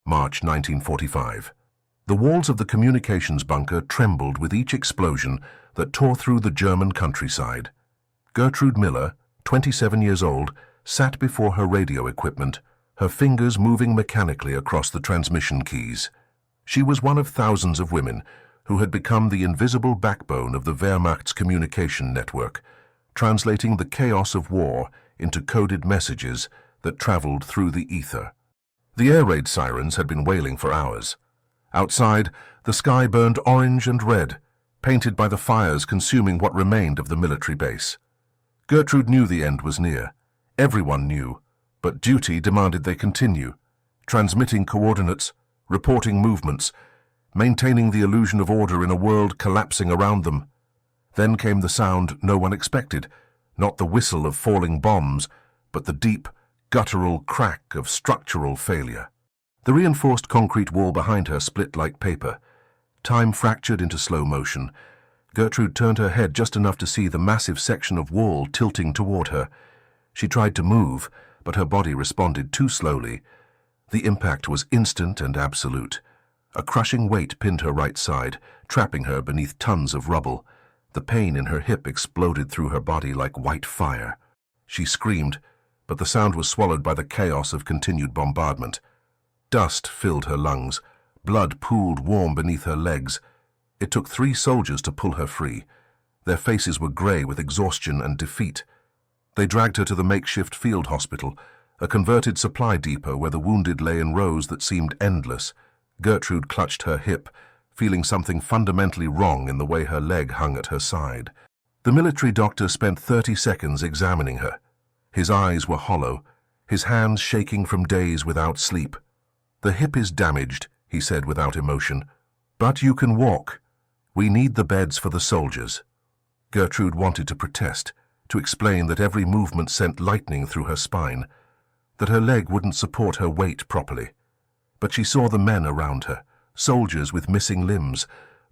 March 1945. The walls of the communications bunker trembled with each explosion that tore through the German countryside. Gertrude Miller, 27 years old, sat before her radio equipment, her fingers moving mechanically across the transmission keys. She was one of thousands of women who had become the invisible backbone of the Wehrmacht's communication network, translating the chaos of war into coded messages that traveled through the ether. The air raid sirens had been wailing for hours. Outside, the sky burned orange and red, painted by the fires consuming what remained of the military base. Gertrude knew the end was near. Everyone knew, but duty demanded they continue, transmitting coordinates, reporting movements, maintaining the illusion of order in a world collapsing around them. Then came the sound no one expected, not the whistle of falling bombs, but the deep, guttural crack of structural failure. The reinforced concrete wall behind her split like paper. Time fractured into slow motion. Gertrude turned her head just enough to see the massive section of wall tilting toward her. She tried to move, but her body responded too slowly. The impact was instant and absolute. A crushing weight pinned her right side, trapping her beneath tons of rubble. The pain in her hip exploded through her body like white fire. She screamed, but the sound was swallowed by the chaos of continued bombardment. Dust filled her lungs. Blood pooled warm beneath her legs. It took 3 soldiers to pull her free. Their faces were grey with exhaustion and defeat. They dragged her to the makeshift field hospital, a converted supply depot where the wounded lay in rows that seemed endless. Gertrude clutched her hip, feeling something fundamentally wrong in the way her leg hung at her side. The military doctor spent 30 seconds examining her. His eyes were hollow, his hands shaking from days without sleep. "The hip is damaged," he said without emotion. "But you can walk. We need the beds for the soldiers." Gertrude wanted to protest, to explain that every movement sent lightning through her spine, that her leg wouldn't support her weight properly. But she saw the men around her, soldiers with missing limbs,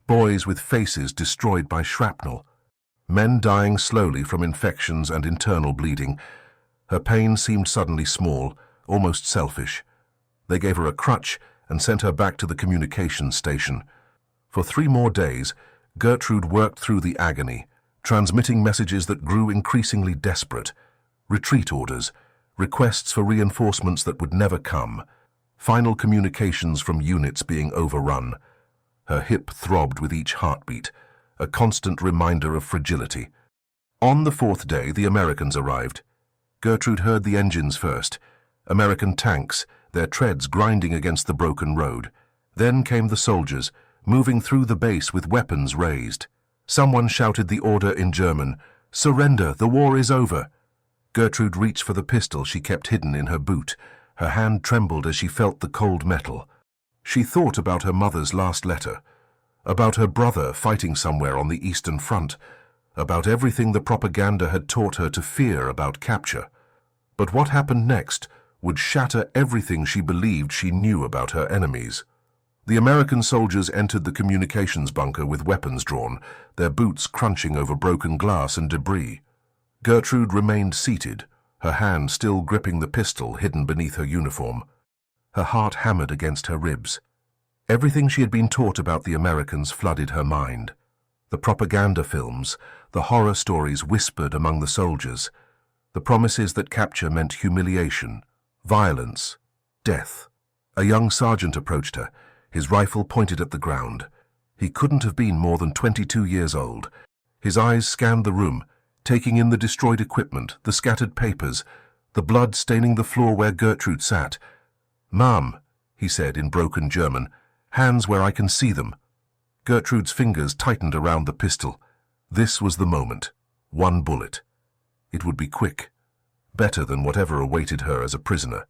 boys with faces destroyed by shrapnel, men dying slowly from infections and internal bleeding. Her pain seemed suddenly small, almost selfish. They gave her a crutch and sent her back to the communications station. For 3 more days, Gertrude worked through the agony, transmitting messages that grew increasingly desperate. Retreat orders, requests for reinforcements that would never come, final communications from units being overrun. Her hip throbbed with each heartbeat, a constant reminder of fragility. On the 4th day, the Americans arrived. Gertrude heard the engines first, American tanks, their treads grinding against the broken road. Then came the soldiers, moving through the base with weapons raised. Someone shouted the order in German, "Surrender, the war is over." Gertrude reached for the pistol she kept hidden in her boot. Her hand trembled as she felt the cold metal. She thought about her mother's last letter, about her brother fighting somewhere on the Eastern Front, about everything the propaganda had taught her to fear about capture. But what happened next would shatter everything she believed she knew about her enemies. The American soldiers entered the communications bunker with weapons drawn, their boots crunching over broken glass and debris. Gertrude remained seated, her hand still gripping the pistol hidden beneath her uniform. Her heart hammered against her ribs. Everything she had been taught about the Americans flooded her mind. The propaganda films, the horror stories whispered among the soldiers, the promises that capture meant humiliation, violence, death. A young sergeant approached her, his rifle pointed at the ground. He couldn't have been more than 22 years old. His eyes scanned the room, taking in the destroyed equipment, the scattered papers, the blood staining the floor where Gertrude sat. "Ma'am," he said in broken German, "hands where I can see them." Gertrude's fingers tightened around the pistol. This was the moment. 1 bullet. It would be quick, better than whatever awaited her as a prisoner.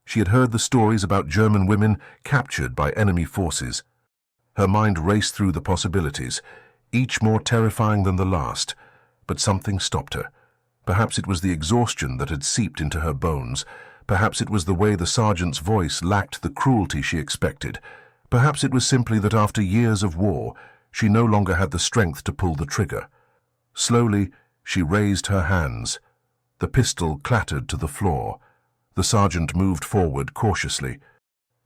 She had heard the stories about German women captured by enemy forces. Her mind raced through the possibilities, each more terrifying than the last, but something stopped her. Perhaps it was the exhaustion that had seeped into her bones. Perhaps it was the way the sergeant's voice lacked the cruelty she expected. Perhaps it was simply that after years of war, she no longer had the strength to pull the trigger. Slowly, she raised her hands. The pistol clattered to the floor. The sergeant moved forward cautiously.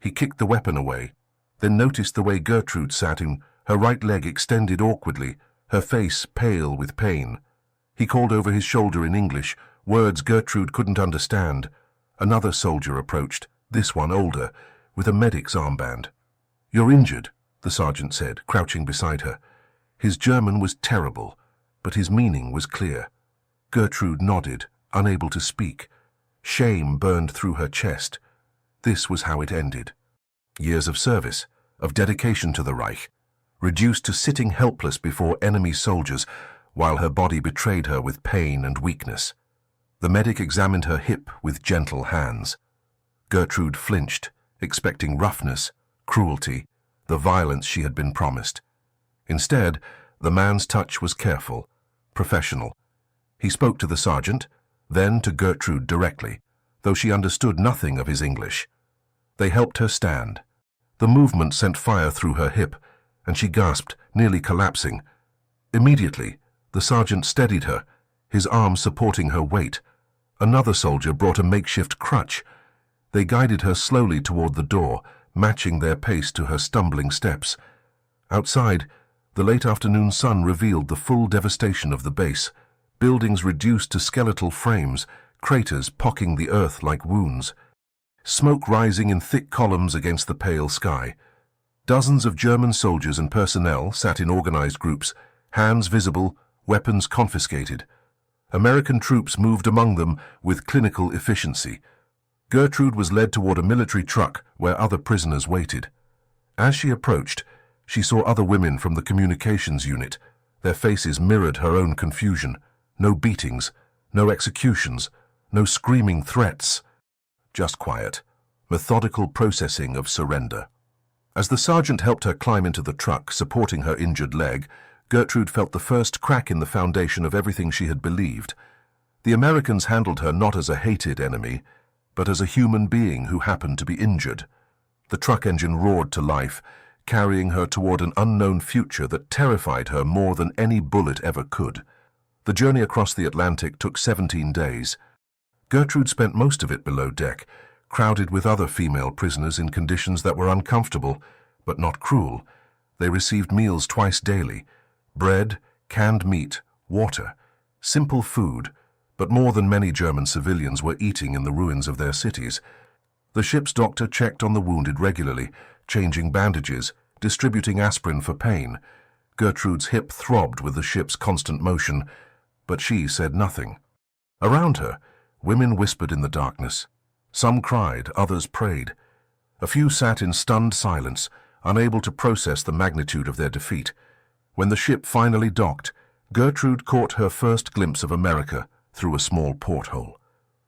He kicked the weapon away, then noticed the way Gertrude sat in, her right leg extended awkwardly, her face pale with pain. He called over his shoulder in English, words Gertrude couldn't understand. Another soldier approached, this one older, with a medic's armband. "You're injured," the sergeant said, crouching beside her. His German was terrible, but his meaning was clear. Gertrude nodded, unable to speak. Shame burned through her chest. This was how it ended. Years of service, of dedication to the Reich, reduced to sitting helpless before enemy soldiers while her body betrayed her with pain and weakness. The medic examined her hip with gentle hands. Gertrude flinched, expecting roughness, cruelty, the violence she had been promised. Instead, the man's touch was careful, professional. He spoke to the sergeant, then to Gertrude directly, though she understood nothing of his English. They helped her stand. The movement sent fire through her hip, and she gasped, nearly collapsing. Immediately, the sergeant steadied her, his arm supporting her weight. Another soldier brought a makeshift crutch. They guided her slowly toward the door, matching their pace to her stumbling steps. Outside, the late afternoon sun revealed the full devastation of the base, buildings reduced to skeletal frames, craters pocking the earth like wounds. Smoke rising in thick columns against the pale sky. Dozens of German soldiers and personnel sat in organized groups, hands visible, weapons confiscated. American troops moved among them with clinical efficiency. Gertrude was led toward a military truck where other prisoners waited. As she approached, she saw other women from the communications unit. Their faces mirrored her own confusion. No beatings, no executions, no screaming threats. Just quiet, methodical processing of surrender. As the sergeant helped her climb into the truck, supporting her injured leg, Gertrude felt the first crack in the foundation of everything she had believed. The Americans handled her not as a hated enemy, but as a human being who happened to be injured. The truck engine roared to life, carrying her toward an unknown future that terrified her more than any bullet ever could. The journey across the Atlantic took 17 days. Gertrude spent most of it below deck, crowded with other female prisoners in conditions that were uncomfortable, but not cruel. They received meals twice daily, bread, canned meat, water, simple food, but more than many German civilians were eating in the ruins of their cities. The ship's doctor checked on the wounded regularly, changing bandages, distributing aspirin for pain. Gertrude's hip throbbed with the ship's constant motion, but she said nothing. Around her, women whispered in the darkness. Some cried, others prayed. A few sat in stunned silence, unable to process the magnitude of their defeat. When the ship finally docked, Gertrude caught her first glimpse of America through a small porthole.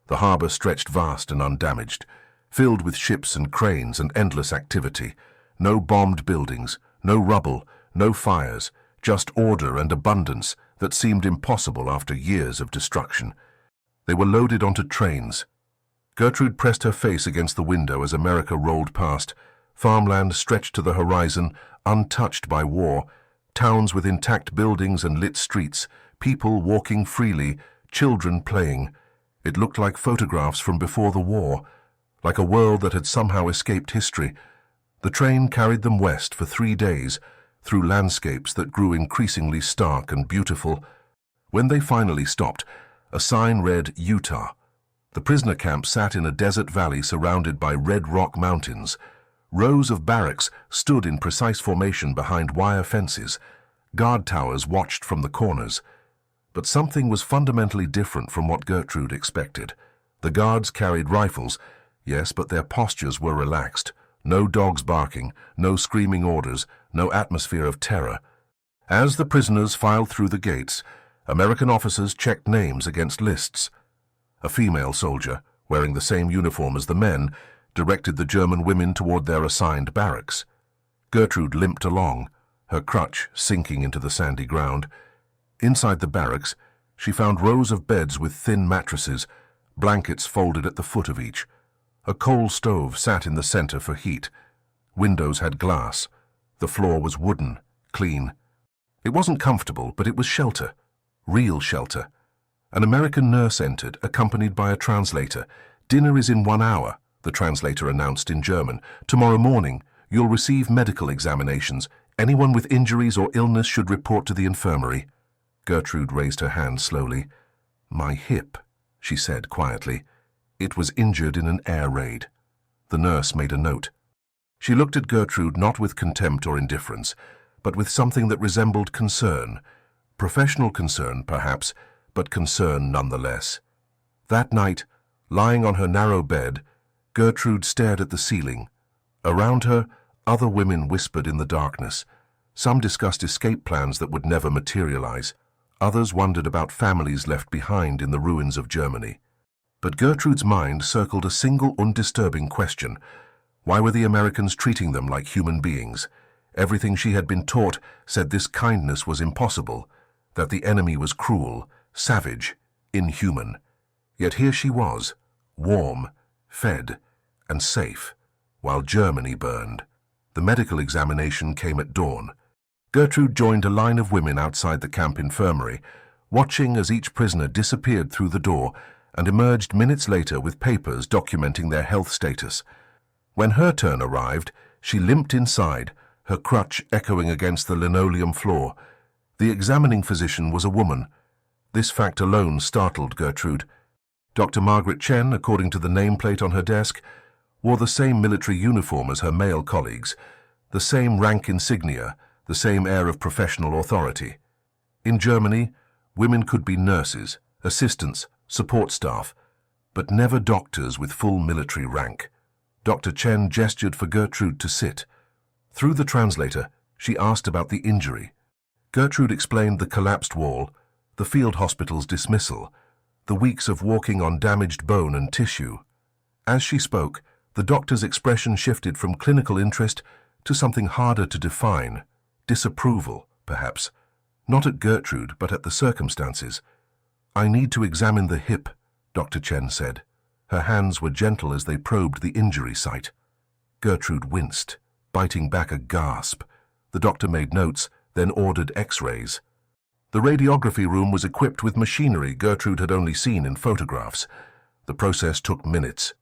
The harbor stretched vast and undamaged, filled with ships and cranes and endless activity. No bombed buildings, no rubble, no fires, just order and abundance that seemed impossible after years of destruction. They were loaded onto trains. Gertrude pressed her face against the window as America rolled past. Farmland stretched to the horizon, untouched by war, towns with intact buildings and lit streets, people walking freely, children playing. It looked like photographs from before the war, like a world that had somehow escaped history. The train carried them west for 3 days, through landscapes that grew increasingly stark and beautiful. When they finally stopped, a sign read Utah. The prisoner camp sat in a desert valley surrounded by red rock mountains. Rows of barracks stood in precise formation behind wire fences. Guard towers watched from the corners. But something was fundamentally different from what Gertrude expected. The guards carried rifles, yes, but their postures were relaxed. No dogs barking, no screaming orders, no atmosphere of terror. As the prisoners filed through the gates, American officers checked names against lists. A female soldier, wearing the same uniform as the men, directed the German women toward their assigned barracks. Gertrude limped along, her crutch sinking into the sandy ground. Inside the barracks, she found rows of beds with thin mattresses, blankets folded at the foot of each. A coal stove sat in the center for heat. Windows had glass. The floor was wooden, clean. It wasn't comfortable, but it was shelter. Real shelter. An American nurse entered, accompanied by a translator. "Dinner is in 1 hour," the translator announced in German. "Tomorrow morning, you'll receive medical examinations. Anyone with injuries or illness should report to the infirmary." Gertrude raised her hand slowly. "My hip," she said quietly. "It was injured in an air raid." The nurse made a note. She looked at Gertrude not with contempt or indifference, but with something that resembled concern. Professional concern, perhaps, but concern nonetheless. That night, lying on her narrow bed, Gertrude stared at the ceiling. Around her, other women whispered in the darkness. Some discussed escape plans that would never materialize. Others wondered about families left behind in the ruins of Germany. But Gertrude's mind circled a single undisturbing question. Why were the Americans treating them like human beings? Everything she had been taught said this kindness was impossible, that the enemy was cruel, savage, inhuman. Yet here she was, warm, fed, and safe, while Germany burned. The medical examination came at dawn. Gertrude joined a line of women outside the camp infirmary, watching as each prisoner disappeared through the door and emerged minutes later with papers documenting their health status. When her turn arrived, she limped inside, her crutch echoing against the linoleum floor. The examining physician was a woman. This fact alone startled Gertrude. Dr. Margaret Chen, according to the nameplate on her desk, wore the same military uniform as her male colleagues, the same rank insignia, the same air of professional authority. In Germany, women could be nurses, assistants, support staff, but never doctors with full military rank. Dr. Chen gestured for Gertrude to sit. Through the translator, she asked about the injury. Gertrude explained the collapsed wall, the field hospital's dismissal, the weeks of walking on damaged bone and tissue. As she spoke, the doctor's expression shifted from clinical interest to something harder to define, disapproval, perhaps, not at Gertrude, but at the circumstances. "I need to examine the hip," Dr. Chen said. Her hands were gentle as they probed the injury site. Gertrude winced, biting back a gasp. The doctor made notes, then ordered X-rays. The radiography room was equipped with machinery Gertrude had only seen in photographs. The process took minutes.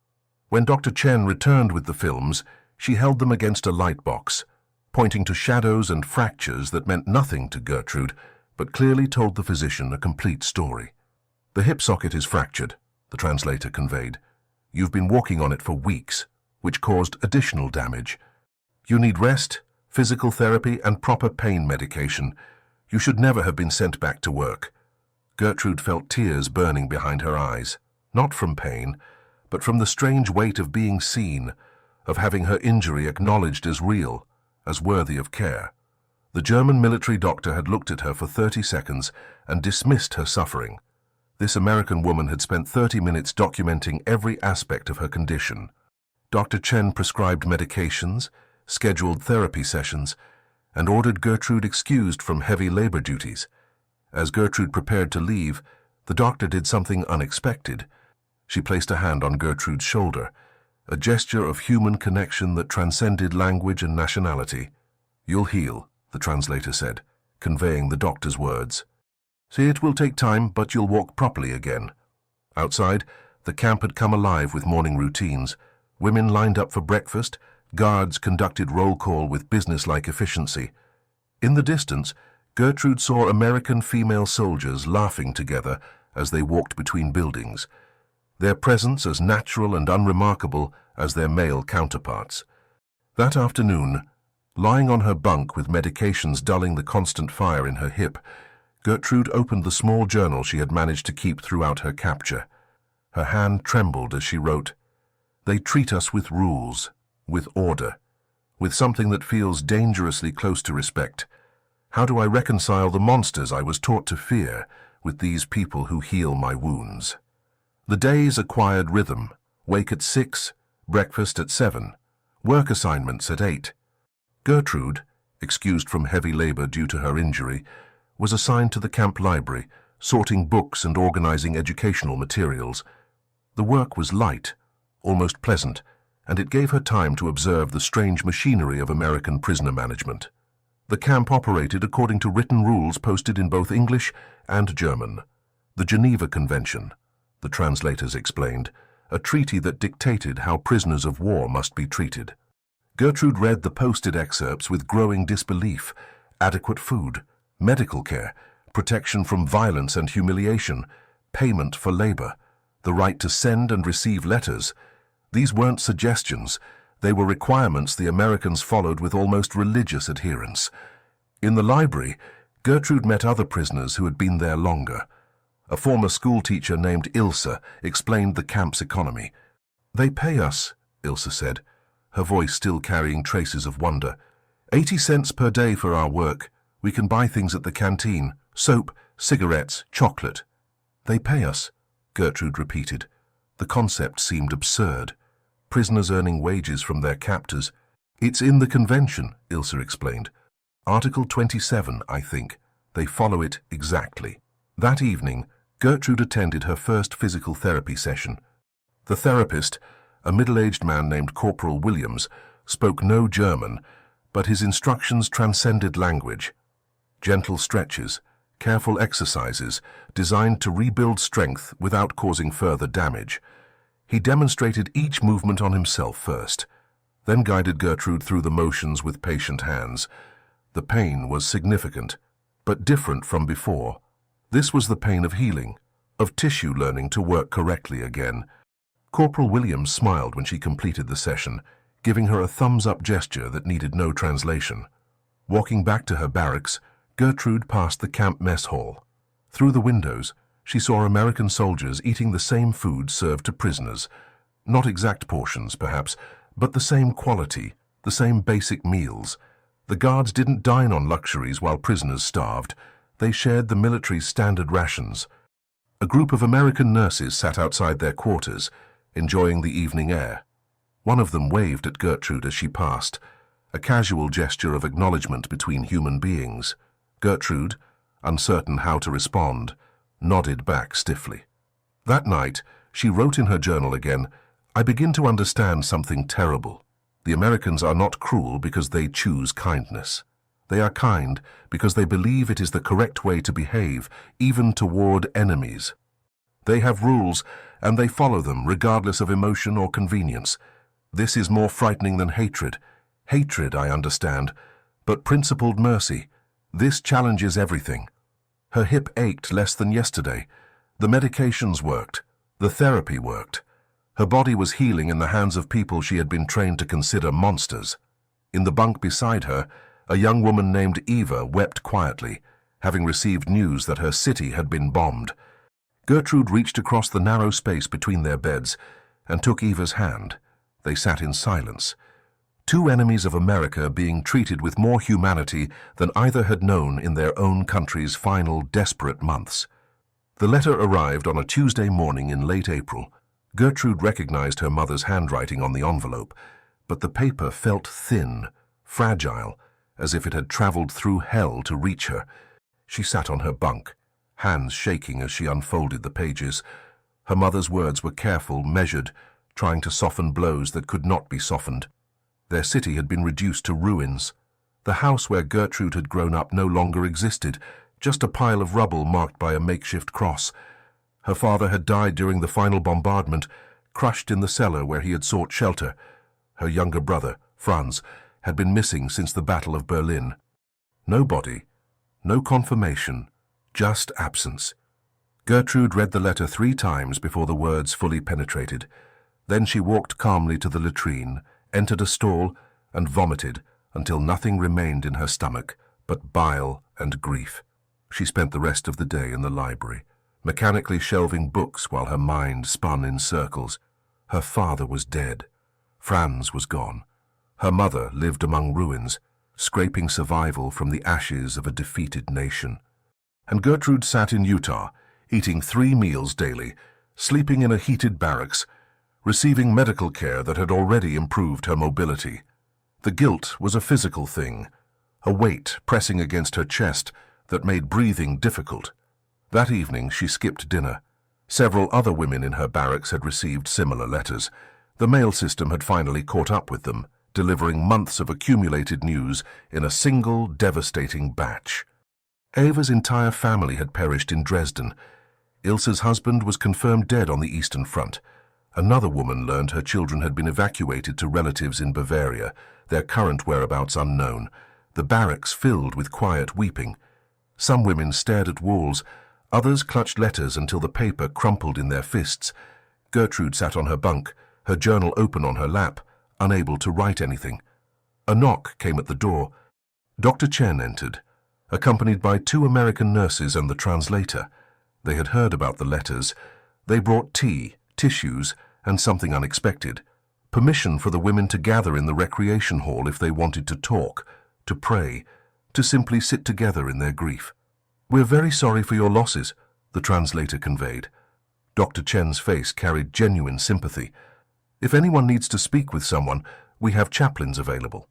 When Dr. Chen returned with the films, she held them against a light box, pointing to shadows and fractures that meant nothing to Gertrude, but clearly told the physician a complete story. "The hip socket is fractured," the translator conveyed. "You've been walking on it for weeks, which caused additional damage. You need rest, physical therapy, and proper pain medication. You should never have been sent back to work." Gertrude felt tears burning behind her eyes, not from pain, but from the strange weight of being seen, of having her injury acknowledged as real, as worthy of care. The German military doctor had looked at her for 30 seconds and dismissed her suffering. This American woman had spent 30 minutes documenting every aspect of her condition. Dr. Chen prescribed medications, scheduled therapy sessions, and ordered Gertrude excused from heavy labor duties. As Gertrude prepared to leave, the doctor did something unexpected. She placed a hand on Gertrude's shoulder, a gesture of human connection that transcended language and nationality. "You'll heal," the translator said, conveying the doctor's words. "See, it will take time, but you'll walk properly again." Outside, the camp had come alive with morning routines. Women lined up for breakfast, guards conducted roll call with businesslike efficiency. In the distance, Gertrude saw American female soldiers laughing together as they walked between buildings, their presence as natural and unremarkable as their male counterparts. That afternoon, lying on her bunk with medications dulling the constant fire in her hip, Gertrude opened the small journal she had managed to keep throughout her capture. Her hand trembled as she wrote, "They treat us with rules, with order, with something that feels dangerously close to respect. How do I reconcile the monsters I was taught to fear with these people who heal my wounds?" The days acquired rhythm: wake at 6, breakfast at 7, work assignments at 8. Gertrude, excused from heavy labor due to her injury, was assigned to the camp library, sorting books and organizing educational materials. The work was light, almost pleasant, and it gave her time to observe the strange machinery of American prisoner management. The camp operated according to written rules posted in both English and German. The Geneva Convention, the translators explained, a treaty that dictated how prisoners of war must be treated. Gertrude read the posted excerpts with growing disbelief. Adequate food, medical care, protection from violence and humiliation, payment for labor, the right to send and receive letters. These weren't suggestions. They were requirements the Americans followed with almost religious adherence. In the library, Gertrude met other prisoners who had been there longer. A former schoolteacher named Ilse explained the camp's economy. "They pay us," Ilse said, her voice still carrying traces of wonder. 80 cents per day for our work. We can buy things at the canteen, soap, cigarettes, chocolate." "They pay us," Gertrude repeated. The concept seemed absurd. Prisoners earning wages from their captors. "It's in the convention," Ilse explained. "Article 27, I think. They follow it exactly." That evening, Gertrude attended her first physical therapy session. The therapist, a middle-aged man named Corporal Williams, spoke no German, but his instructions transcended language. Gentle stretches, careful exercises designed to rebuild strength without causing further damage. He demonstrated each movement on himself first, then guided Gertrude through the motions with patient hands. The pain was significant, but different from before. This was the pain of healing, of tissue learning to work correctly again. Corporal Williams smiled when she completed the session, giving her a thumbs-up gesture that needed no translation. Walking back to her barracks, Gertrude passed the camp mess hall. Through the windows, she saw American soldiers eating the same food served to prisoners. Not exact portions, perhaps, but the same quality, the same basic meals. The guards didn't dine on luxuries while prisoners starved. They shared the military's standard rations. A group of American nurses sat outside their quarters, enjoying the evening air. One of them waved at Gertrude as she passed, a casual gesture of acknowledgement between human beings. Gertrude, uncertain how to respond, nodded back stiffly. That night, she wrote in her journal again, "I begin to understand something terrible. The Americans are not cruel because they choose kindness. They are kind because they believe it is the correct way to behave, even toward enemies. They have rules, and they follow them regardless of emotion or convenience. This is more frightening than hatred. Hatred, I understand, but principled mercy. This challenges everything." Her hip ached less than yesterday. The medications worked. The therapy worked. Her body was healing in the hands of people she had been trained to consider monsters. In the bunk beside her, a young woman named Eva wept quietly, having received news that her city had been bombed. Gertrude reached across the narrow space between their beds and took Eva's hand. They sat in silence. Two enemies of America being treated with more humanity than either had known in their own country's final desperate months. The letter arrived on a Tuesday morning in late April. Gertrude recognized her mother's handwriting on the envelope, but the paper felt thin, fragile, as if it had traveled through hell to reach her. She sat on her bunk, hands shaking as she unfolded the pages. Her mother's words were careful, measured, trying to soften blows that could not be softened. Their city had been reduced to ruins. The house where Gertrude had grown up no longer existed, just a pile of rubble marked by a makeshift cross. Her father had died during the final bombardment, crushed in the cellar where he had sought shelter. Her younger brother, Franz, had been missing since the Battle of Berlin. No body, no confirmation, just absence. Gertrude read the letter 3 times before the words fully penetrated. Then she walked calmly to the latrine, entered a stall, and vomited until nothing remained in her stomach but bile and grief. She spent the rest of the day in the library, mechanically shelving books while her mind spun in circles. Her father was dead. Franz was gone. Her mother lived among ruins, scraping survival from the ashes of a defeated nation. And Gertrude sat in Utah, eating 3 meals daily, sleeping in a heated barracks, receiving medical care that had already improved her mobility. The guilt was a physical thing, a weight pressing against her chest that made breathing difficult. That evening she skipped dinner. Several other women in her barracks had received similar letters. The mail system had finally caught up with them, delivering months of accumulated news in a single devastating batch. Eva's entire family had perished in Dresden. Ilse's husband was confirmed dead on the Eastern Front. Another woman learned her children had been evacuated to relatives in Bavaria, their current whereabouts unknown, the barracks filled with quiet weeping. Some women stared at walls, others clutched letters until the paper crumpled in their fists. Gertrude sat on her bunk, her journal open on her lap, unable to write anything. A knock came at the door. Dr. Chen entered, accompanied by 2 American nurses and the translator. They had heard about the letters. They brought tea, tissues, and something unexpected: permission for the women to gather in the recreation hall if they wanted to talk, to pray, to simply sit together in their grief. "We're very sorry for your losses," the translator conveyed. Dr. Chen's face carried genuine sympathy. "If anyone needs to speak with someone, we have chaplains available,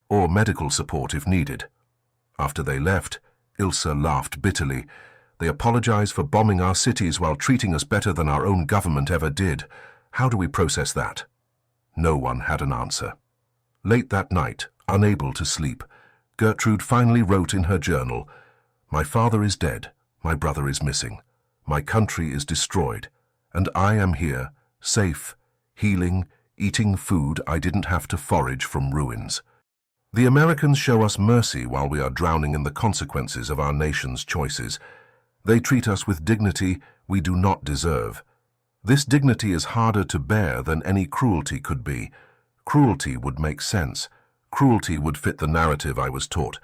or medical support if needed." After they left, Ilse laughed bitterly. "They apologize for bombing our cities while treating us better than our own government ever did. How do we process that?" No one had an answer. Late that night, unable to sleep, Gertrude finally wrote in her journal, "My father is dead, my brother is missing, my country is destroyed, and I am here, safe, healing, eating food I didn't have to forage from ruins. The Americans show us mercy while we are drowning in the consequences of our nation's choices. They treat us with dignity we do not deserve. This dignity is harder to bear than any cruelty could be. Cruelty would make sense. Cruelty would fit the narrative I was taught.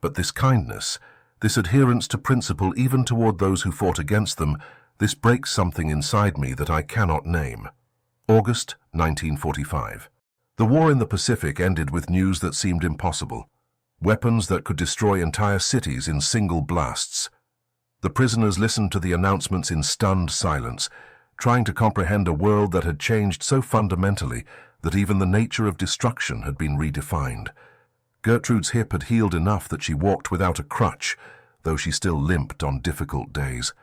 But this kindness, this adherence to principle even toward those who fought against them, this breaks something inside me that I cannot name." August 1945. The war in the Pacific ended with news that seemed impossible. Weapons that could destroy entire cities in single blasts. The prisoners listened to the announcements in stunned silence, trying to comprehend a world that had changed so fundamentally that even the nature of destruction had been redefined. Gertrude's hip had healed enough that she walked without a crutch, though she still limped on difficult days.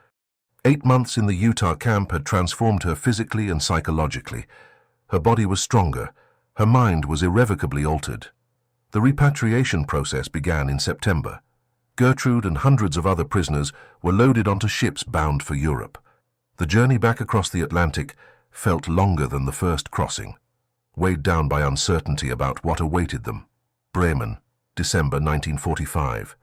8 months in the Utah camp had transformed her physically and psychologically. Her body was stronger. Her mind was irrevocably altered. The repatriation process began in September. Gertrude and hundreds of other prisoners were loaded onto ships bound for Europe. The journey back across the Atlantic felt longer than the first crossing, weighed down by uncertainty about what awaited them. Bremen, December 1945.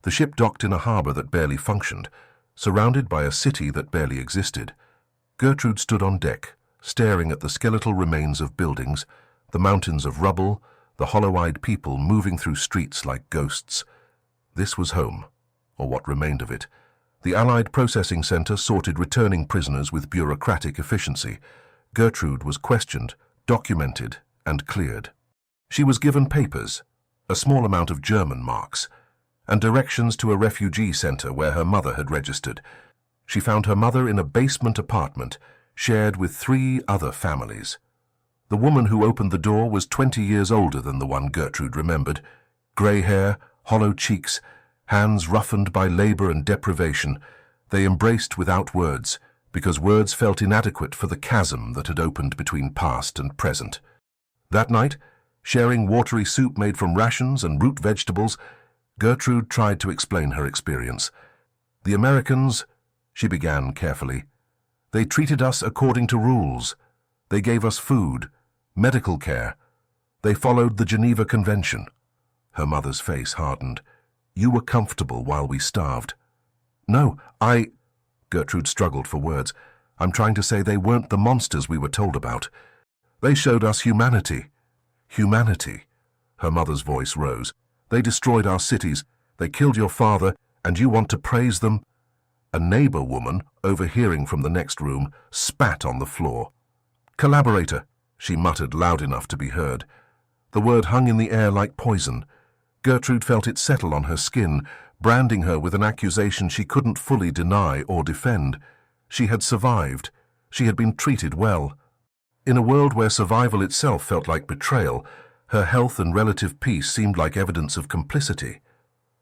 The ship docked in a harbor that barely functioned, surrounded by a city that barely existed. Gertrude stood on deck, staring at the skeletal remains of buildings, the mountains of rubble, the hollow-eyed people moving through streets like ghosts. This was home, or what remained of it. The Allied Processing Center sorted returning prisoners with bureaucratic efficiency. Gertrude was questioned, documented, and cleared. She was given papers, a small amount of German marks, and directions to a refugee center where her mother had registered. She found her mother in a basement apartment, shared with 3 other families. The woman who opened the door was 20 years older than the one Gertrude remembered. Grey hair, hollow cheeks, hands roughened by labor and deprivation. They embraced without words, because words felt inadequate for the chasm that had opened between past and present. That night, sharing watery soup made from rations and root vegetables, Gertrude tried to explain her experience. "The Americans," she began carefully, "they treated us according to rules. They gave us food, medical care. They followed the Geneva Convention." Her mother's face hardened. "You were comfortable while we starved." "No, Gertrude struggled for words. "I'm trying to say they weren't the monsters we were told about. They showed us humanity." "Humanity?" Her mother's voice rose. "They destroyed our cities. They killed your father, and you want to praise them?" A neighbor woman, overhearing from the next room, spat on the floor. "Collaborator," she muttered loud enough to be heard. The word hung in the air like poison. Gertrude felt it settle on her skin, branding her with an accusation she couldn't fully deny or defend. She had survived. She had been treated well. In a world where survival itself felt like betrayal, her health and relative peace seemed like evidence of complicity.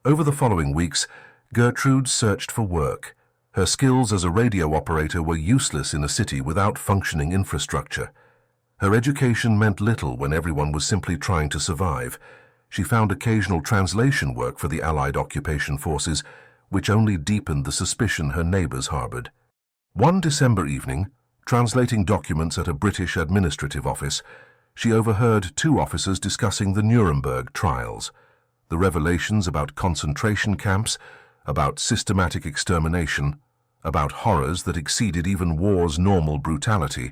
Over the following weeks, Gertrude searched for work. Her skills as a radio operator were useless in a city without functioning infrastructure. Her education meant little when everyone was simply trying to survive. She found occasional translation work for the Allied occupation forces, which only deepened the suspicion her neighbors harbored. One December evening, Translating documents at a British administrative office, she overheard two officers discussing the Nuremberg trials, the revelations about concentration camps, about systematic extermination, about horrors that exceeded even war's normal brutality,